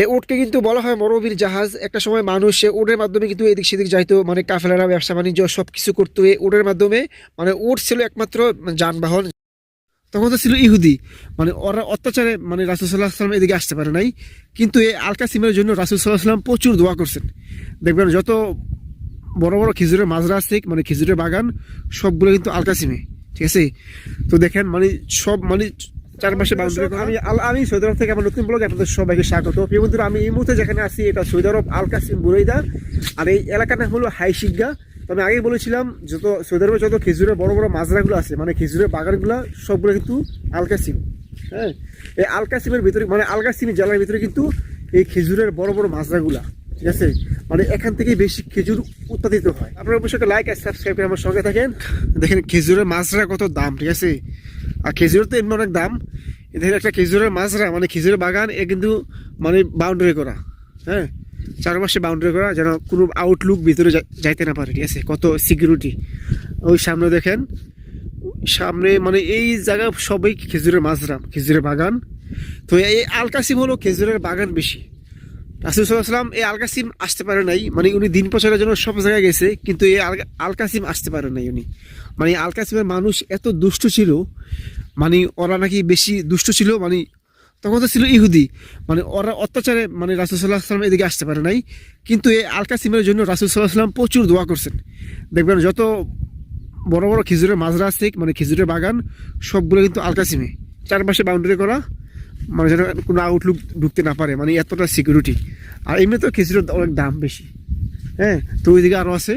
এই উটকে কিন্তু বলা হয় মরুভূমির জাহাজ। একটা সময় মানুষ উটের মাধ্যমে কিন্তু এদিক সেদিক যাইতো, মানে কাফেলারা ব্যবসা বাণিজ্য সব কিছু করতো এই উটের মাধ্যমে। মানে উট ছিল একমাত্র যানবাহন। তখন তো ছিল ইহুদি, মানে ওরা অত্যাচারে মানে রাসূল সাল্লাল্লাহু আলাইহি ওয়াসাল্লাম এদিকে আসতে পারে নাই। কিন্তু এই আল কাসিমের জন্য রাসূল সাল্লাল্লাহু আলাইহি ওয়াসাল্লাম প্রচুর দোয়া করছেন। দেখবেন যত বড় বড় খেজুরের মাজরা আছে, মানে খেজুরের বাগান, সবগুলো কিন্তু আল কাসিমে। ঠিক আছে, তো দেখেন মানে সব মানে চারপাশে বাউন্ডারি করা। আমি সৌদি আরব থেকে আমার নতুন ব্লগে আপনাদের সবাইকে স্বাগত। প্রিয় বন্ধুরা, আমি এই মুহূর্তে যেখানে আছি এটা সৌদি আরব আল কাসিম বুরাইদা। আর এই এলাকার নাম হলো হাই শিগ্গা। তো আমি আগেই বলেছিলাম যত সৌদি আরবে যত খেজুরের বড় বড় মাজরাগুলো আছে, মানে খেজুরের বাগানগুলো, সবগুলো কিন্তু আল কাসিম। হ্যাঁ, এই আল কাসিমের ভিতরে মানে আল কাসিম জেলার ভিতরে কিন্তু এই খেজুরের বড় বড় মাজরাগুলা, ঠিক আছে, মানে এখান থেকেই বেশি খেজুর উৎপাদিত হয়। আপনারা অবশ্যই একটা লাইক আর সাবস্ক্রাইব করে আমার সঙ্গে থাকেন। দেখেন খেজুরের মাজরা কত দাম, ঠিক আছে। আর খেজুরের তো এমনি অনেক দাম। এদের একটা খেজুরের মাজরা মানে খেজুরের বাগান, এ কিন্তু মানে বাউন্ডারি করা। হ্যাঁ, চারপাশে বাউন্ডারি করা, যেন কোনো আউটলুক ভিতরে যাইতে না পারে, ঠিক আছে। কত সিকিউরিটি। ওই সামনে দেখেন, সামনে মানে এই জায়গা সবই খেজুরের মাজরা, খেজুরের বাগান। তো এই আল কাসিম হলো খেজুরের বাগান বেশি। রাসূল সাল্লাল্লাহু আলাইহি ওয়াসাল্লাম এই আল কাসিম আসতে পারে নাই, মানে উনি দিন প্রচারের জন্য সব জায়গায় গেছে, কিন্তু এই আল কাসিম আসতে পারে নাই উনি। মানে আল কাসিমের মানুষ এত দুষ্ট ছিল, মানে ওরা নাকি বেশি দুষ্ট ছিল। মানে তখন তো ছিল ইহুদি, মানে ওরা অত্যাচারে মানে রাসূল সাল্লাল্লাহু আলাইহি ওয়াসাল্লাম এদিকে আসতে পারে নাই। কিন্তু এই আল কাসিমের জন্য রাসূল সাল্লাল্লাহু আলাইহি ওয়াসাল্লাম প্রচুর দোয়া করছেন। দেখবেন যত বড় বড় খেজুরের মাজরা আছে, মানে খেজুরের বাগান, সবগুলো কিন্তু আল কাসিমে। চারপাশে বাউন্ডারি করা, মানে যেন কোনো আউটলুক ঢুকতে না পারে, মানে এতটা সিকিউরিটি। আর এমনি তো খেজুরের অনেক দাম বেশি। হ্যাঁ, তো ওইদিকে আরও আছে।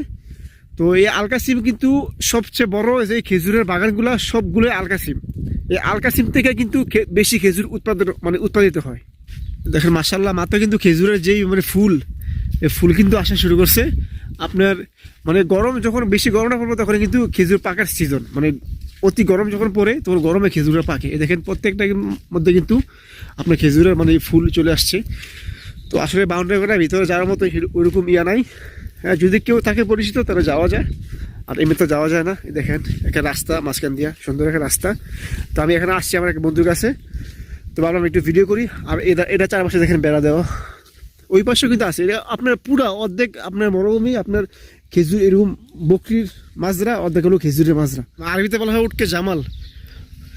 তো এই আল কাসিম কিন্তু সবচেয়ে বড় যে খেজুরের বাগানগুলো সবগুলো আল কাসিম। এই আল কাসিম থেকে কিন্তু বেশি খেজুর উৎপাদিত হয়। দেখেন মাশাআল্লাহ, মাত্র কিন্তু খেজুরের যেই মানে ফুল, এই ফুল কিন্তু আসা শুরু করছে। আপনার মানে গরম যখন বেশি গরমটা পড়বে তখন কিন্তু খেজুর পাকার সিজন, মানে অতি গরম যখন পড়ে তখন গরমে খেজুরের পাকে। এই দেখেন প্রত্যেকটার মধ্যে কিন্তু আপনার খেজুরের মানে ফুল চলে আসছে। তো আসলে বাউন্ডারি করার ভিতরে যাওয়ার মতো ওইরকম ইয়া নাই। হ্যাঁ, যদি কেউ থাকে পরিচিত তাহলে যাওয়া যায়, আর এমনি তো যাওয়া যায় না। দেখেন একটা রাস্তা মাঝখান দিয়া, সুন্দর একটা রাস্তা। তো আমি এখানে আসছি আমার এক বন্ধুর কাছে, তো ভাবলাম একটু ভিডিও করি। আর এটা চারপাশে দেখেন বেড়া দেওয়া। ওই পাশেও কিন্তু আছে, এটা আপনার পুরা অর্ধেক আপনার মরুভূমি, আপনার খেজুর এরকম বকরির মাজরা, অর্ধেক হলো খেজুরের মাজরা। আরবিতে বলা হয় উটকে জামাল।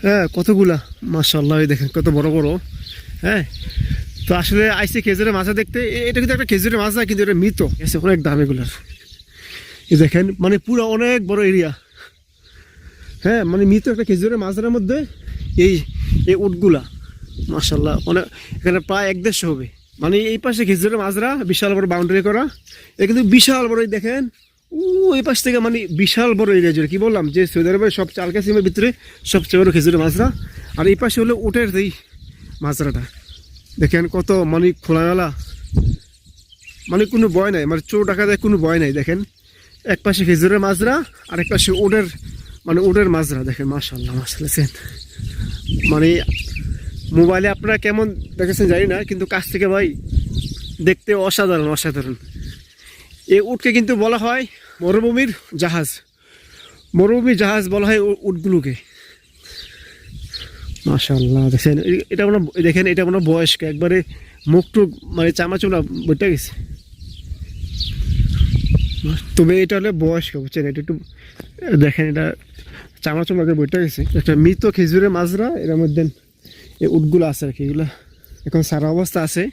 হ্যাঁ, কতগুলা মাশাআল্লাহ, দেখেন কত বড় বড়। হ্যাঁ, তো আসলে আইসি খেজুরের মাজরা দেখতে। এটা কিন্তু একটা খেজুরের মাজরা, কিন্তু এটা মৃত, অনেক দাম এগুলার। এই দেখেন মানে পুরো অনেক বড় এরিয়া। হ্যাঁ, মানে মৃত একটা খেজুরের মাজরার মধ্যে এই এই উটগুলা মাশাআল্লাহ অনেক, এখানে প্রায় 1-150 হবে। মানে এই পাশে খেজুরের মাজরা, বিশাল বড় বাউন্ডারি করা। এটা কিন্তু বিশাল বড়, দেখেন এই পাশ থেকে মানে বিশাল বড় এরিয়া জুড়ে। কি বললাম যে সৌদি আরবের সবচেয়ে আল কাসিমের ভিতরে সবচেয়ে বড় খেজুরের মাজরা। আর এই পাশে হলো উটের এই মাজরাটা। দেখেন কত মানে খোলামেলা, মানে কোনো ভয় নাই, মানে চোর ডাকাতের কোনো ভয় নাই। দেখেন এক পাশে খেজুরের মাজরা আর এক পাশে উটের মাজরা। দেখেন মাশাআল্লাহ মাশাআল্লাহ। মানে মোবাইলে আপনারা কেমন দেখেছেন জানি না, কিন্তু কাছ থেকে ভাই দেখতে অসাধারণ অসাধারণ। এই উটকে কিন্তু বলা হয় মরুভূমির জাহাজ। মরুভূমির জাহাজ বলা হয় উটগুলোকে। মাশাআল্লাহ দেখেন, এটা মনে দেখেন এটা মনে বয়স্ক, একবারে মুখটুক মানে চামাচুলা বইটা গেছে। তবে এটা হলে বয়স্ক, বুঝছেন, এটা একটু দেখেন, এটা চামাচুলাকে বইটা গেছে। একটা মৃত খেজুরের মাজরা, এর মধ্যে এই উটগুলো আছে আর কি, এগুলো এখন সারা অবস্থা আছে।